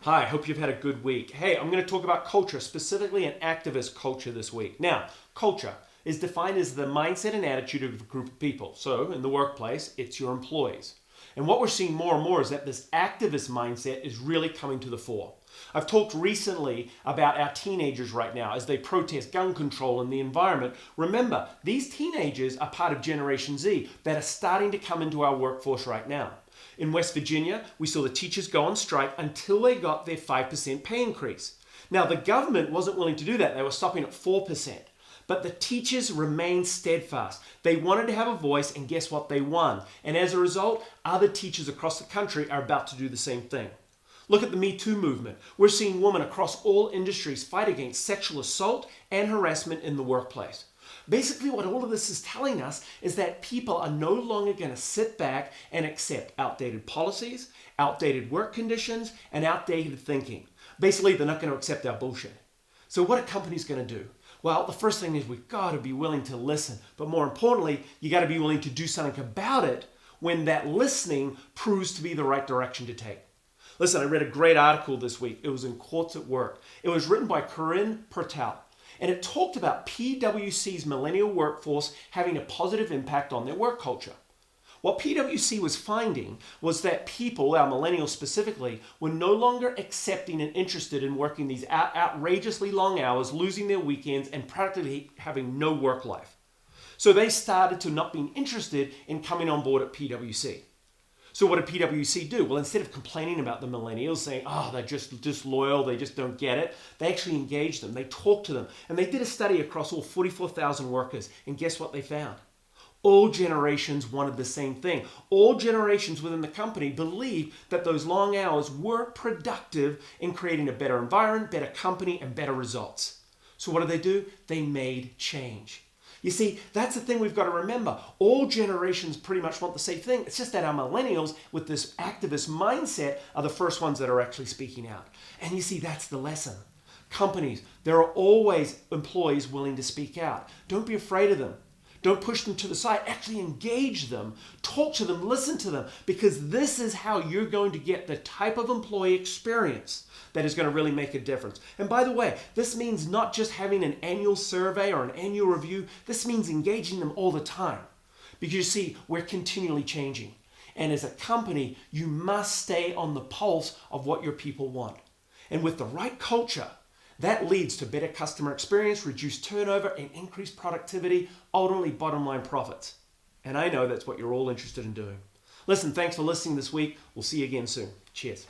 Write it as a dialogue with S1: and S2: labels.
S1: Hi, hope you've had a good week. Hey, I'm going to talk about culture, specifically an activist culture this week. Now, culture is defined as the mindset and attitude of a group of people. So, in the workplace, it's your employees. And what we're seeing more and more is that this activist mindset is really coming to the fore. I've talked recently about our teenagers right now as they protest gun control and the environment. Remember, these teenagers are part of Generation Z that are starting to come into our workforce right now. In West Virginia, we saw the teachers go on strike until they got their 5% pay increase. Now, the government wasn't willing to do that. They were stopping at 4%. But the teachers remained steadfast. They wanted to have a voice, and guess what? They won. And as a result, other teachers across the country are about to do the same thing. Look at the Me Too movement. We're seeing women across all industries fight against sexual assault and harassment in the workplace. Basically, what all of this is telling us is that people are no longer going to sit back and accept outdated policies, outdated work conditions, and outdated thinking. Basically, they're not going to accept our bullshit. So what are companies going to do? Well, the first thing is we've got to be willing to listen. But more importantly, you got to be willing to do something about it when that listening proves to be the right direction to take. Listen, I read a great article this week. It was in Quotes at Work. It was written by Corinne Pertel. And it talked about PwC's millennial workforce having a positive impact on their work culture. What PwC was finding was that people, our millennials specifically, were no longer accepting and interested in working these outrageously long hours, losing their weekends, and practically having no work life. So they started to not being interested in coming on board at PwC. So what did PwC do? Well, instead of complaining about the millennials, saying, oh, they're just disloyal, they just don't get it, they actually engaged them. They talked to them. And they did a study across all 44,000 workers. And guess what they found? All generations wanted the same thing. All generations within the company believed that those long hours weren't productive in creating a better environment, better company, and better results. So what did they do? They made change. You see, that's the thing we've got to remember. All generations pretty much want the same thing. It's just that our millennials with this activist mindset are the first ones that are actually speaking out. And you see, that's the lesson. Companies, there are always employees willing to speak out. Don't be afraid of them. Don't push them to the side. Actually engage them. Talk to them. Listen to them. Because this is how you're going to get the type of employee experience that is going to really make a difference. And by the way, this means not just having an annual survey or an annual review. This means engaging them all the time. Because you see, we're continually changing. And as a company, you must stay on the pulse of what your people want. And with the right culture, that leads to better customer experience, reduced turnover, and increased productivity, ultimately bottom line profits. And I know that's what you're all interested in doing. Listen, thanks for listening this week. We'll see you again soon. Cheers.